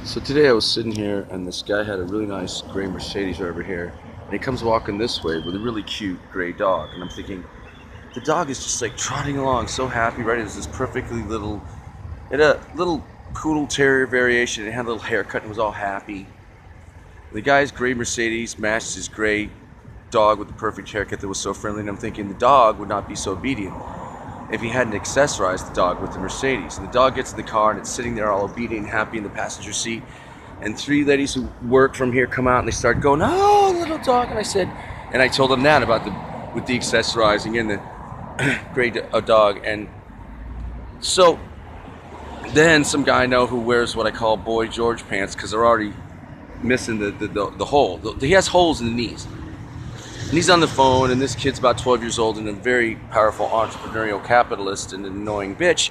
So today I was sitting here and this guy had a really nice gray Mercedes right over here, and he comes walking this way with a really cute gray dog, and I'm thinking, the dog is just like trotting along so happy, right? It was this perfectly little, it had a little poodle terrier variation, it had a little haircut and was all happy. The guy's gray Mercedes matched his gray dog with the perfect haircut that was so friendly, and I'm thinking the dog would not be so obedient if he hadn't accessorized the dog with the Mercedes. And the dog gets in the car and it's sitting there all obedient and happy in the passenger seat. And three ladies who work from here come out and they start going, "Oh, little dog." And I told them that about with the accessorizing and the gray dog. And so then some guy I know who wears what I call Boy George pants because they're already missing the hole. He has holes in the knees. And he's on the phone, and this kid's about 12 years old and a very powerful entrepreneurial capitalist and an annoying bitch.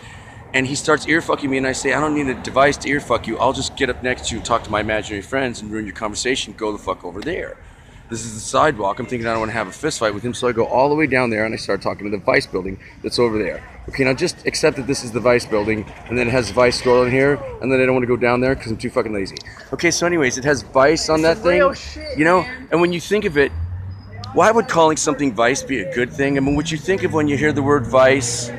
And he starts ear-fucking me, and I say, "I don't need a device to ear-fuck you. I'll just get up next to you, talk to my imaginary friends, and ruin your conversation. Go the fuck over there." This is the sidewalk. I'm thinking I don't want to have a fist fight with him, so I go all the way down there, and I start talking to the Vice building that's over there. Okay, now just accept that this is the Vice building, and then it has Vice store on here, and then I don't want to go down there because I'm too fucking lazy. Okay, so anyways, it has Vice on that thing, you know? And when you think of it, why would calling something Vice be a good thing? I mean, what you think of when you hear the word Vice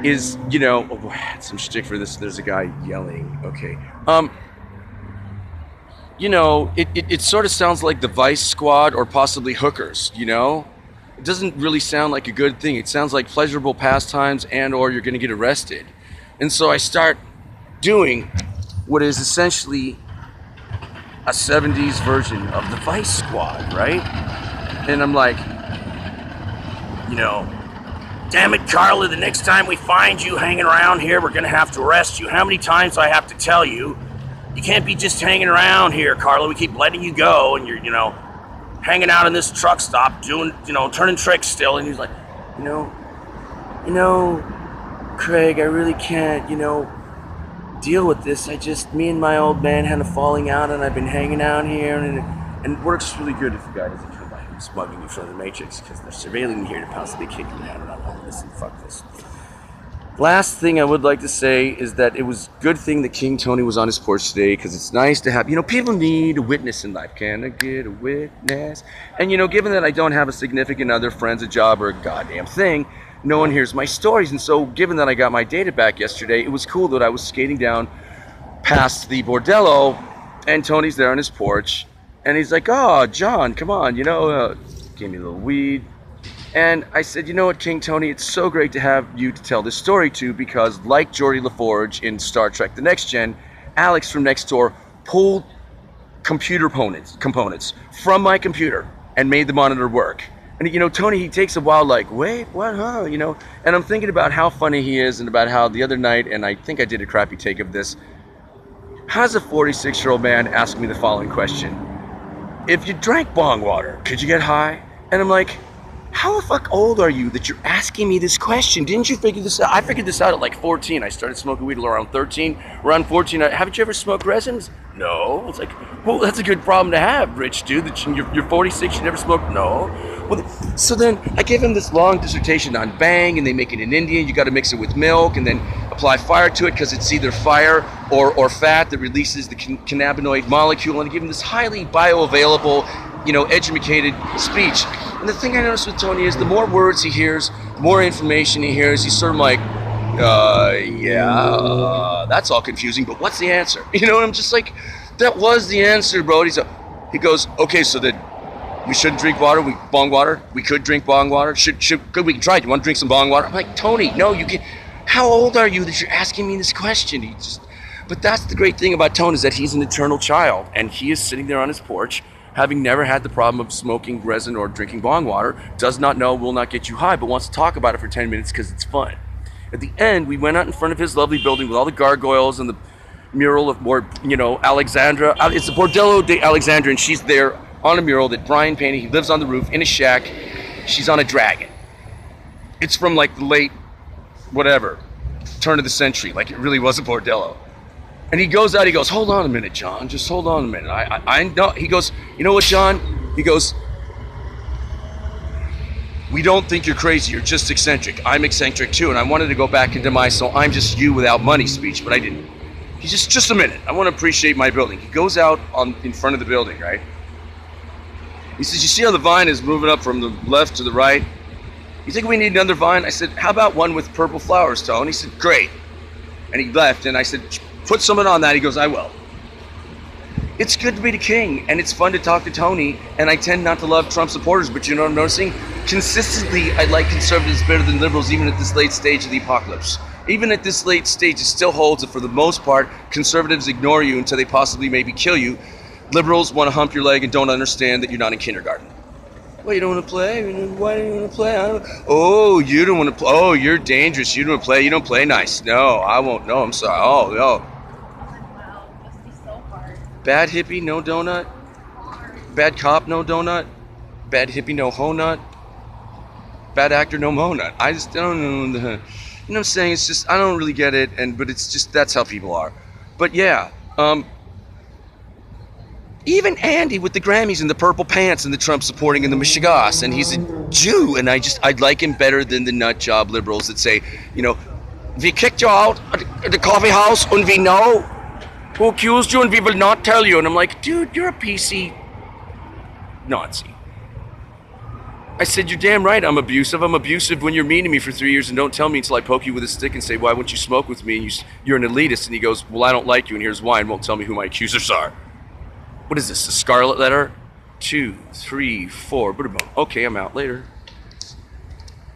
is, you know, oh, I had some shtick for this. There's a guy yelling. Okay. You know, it sort of sounds like the Vice Squad or possibly hookers, you know? It doesn't really sound like a good thing. It sounds like pleasurable pastimes and or you're going to get arrested. And so I start doing what is essentially a 70s version of the Vice Squad, right? And I'm like, you know, "Damn it, Carla, the next time we find you hanging around here, we're going to have to arrest you. How many times do I have to tell you? You can't be just hanging around here, Carla. We keep letting you go, and you're, you know, hanging out in this truck stop, doing, you know, turning tricks still." And he's like, you know, "Craig, I really can't, you know, deal with this. Me and my old man had a falling out, and I've been hanging out here, and it works really good if the guy doesn't come by and smuggling you from the Matrix because they're surveilling me here to possibly kick me out, and I'm like, listen, fuck this." Last thing I would like to say is that it was a good thing that King Tony was on his porch today because it's nice to have, you know, people need a witness in life. Can I get a witness? And, you know, given that I don't have a significant other, friends, a job, or a goddamn thing, no one hears my stories. And so given that I got my data back yesterday, it was cool that I was skating down past the Bordello and Tony's there on his porch. And he's like, "Oh, John, come on, you know," gave me a little weed. And I said, "You know what, King Tony, it's so great to have you to tell this story to because like Geordi LaForge in Star Trek The Next Gen, Alex from next door pulled computer components from my computer and made the monitor work." And, you know, Tony, he takes a while like, "Wait, what, huh?" You know, and I'm thinking about how funny he is and about how the other night, and I think I did a crappy take of this, how does a 46-year-old man ask me the following question? "If you drank bong water, could you get high?" And I'm like, how the fuck old are you that you're asking me this question? Didn't you figure this out? I figured this out at like 14. I started smoking weed around 13. Around 14, haven't you ever smoked resins? No. It's like, well, that's a good problem to have, rich dude. That you're 46, you never smoked? No. Well, so then I gave him this long dissertation on Bang, and they make it in India. You got to mix it with milk and then apply fire to it because it's either fire or fat that releases the cannabinoid molecule. And I gave him this highly bioavailable, you know, educated speech. And the thing I noticed with Tony is the more words he hears, the more information he hears, he's sort of like, yeah, that's all confusing, but what's the answer? You know, and I'm just like, that was the answer, bro. He goes, "Okay, so then we shouldn't drink water, bong water? We could drink bong water? Good, we can try it. You want to drink some bong water?" I'm like, "Tony, no, you can't. How old are you that you're asking me this question?" But that's the great thing about Tony is that he's an eternal child, and he is sitting there on his porch, having never had the problem of smoking resin or drinking bong water, does not know, will not get you high, but wants to talk about it for 10 minutes because it's fun. At the end, we went out in front of his lovely building with all the gargoyles and the mural of more, you know, Alexandra. It's the Bordello de Alexandra, and she's there on a mural that Brian painted. He lives on the roof in a shack. She's on a dragon. It's from like the late, whatever, turn of the century. Like it really was a Bordello. And he goes out, he goes, "Hold on a minute, John, just hold on a minute. I know," he goes, "You know what, John?" He goes, "We don't think you're crazy, you're just eccentric. I'm eccentric too." And I wanted to go back into my "so I'm just you without money" speech, but I didn't. He just a minute. I want to appreciate my building. He goes out in front of the building, right? He says, you see how the vine is moving up from the left to the right? You think we need another vine? I said, how about one with purple flowers, Tone? He said, great. And he left, and I said, put someone on that. He goes, I will. It's good to be the king, and it's fun to talk to Tony, and I tend not to love Trump supporters, but you know what I'm noticing? Consistently, I like conservatives better than liberals, even at this late stage of the apocalypse. Even at this late stage, it still holds that for the most part, conservatives ignore you until they possibly maybe kill you. Liberals want to hump your leg and don't understand that you're not in kindergarten. Well, you don't want to play? Why do you want to play? Oh, you don't want to play? Oh, you're dangerous. You don't want to play? You don't play nice. No, I won't. No, I'm sorry. Oh, no. Wow, it must be so hard. Bad hippie, no donut. Bad cop, no donut. Bad hippie, no ho nut. Bad actor, no mo nut. I just don't know. You know what I'm saying? It's just, I don't really get it, but it's just, that's how people are. But yeah, even Andy with the Grammys and the purple pants and the Trump supporting and the Michigas, and he's a Jew, and I'd like him better than the nut job liberals that say, you know, we kicked you out at the coffee house and we know who accused you and we will not tell you. And I'm like, dude, you're a PC Nazi. I said, you're damn right I'm abusive. I'm abusive when you're mean to me for 3 years and don't tell me until I poke you with a stick and say, why won't you smoke with me? And you're an elitist. And he goes, well, I don't like you and here's why, and won't tell me who my accusers are. What is this, a scarlet letter? 2, 3, 4. Okay, I'm out. Later.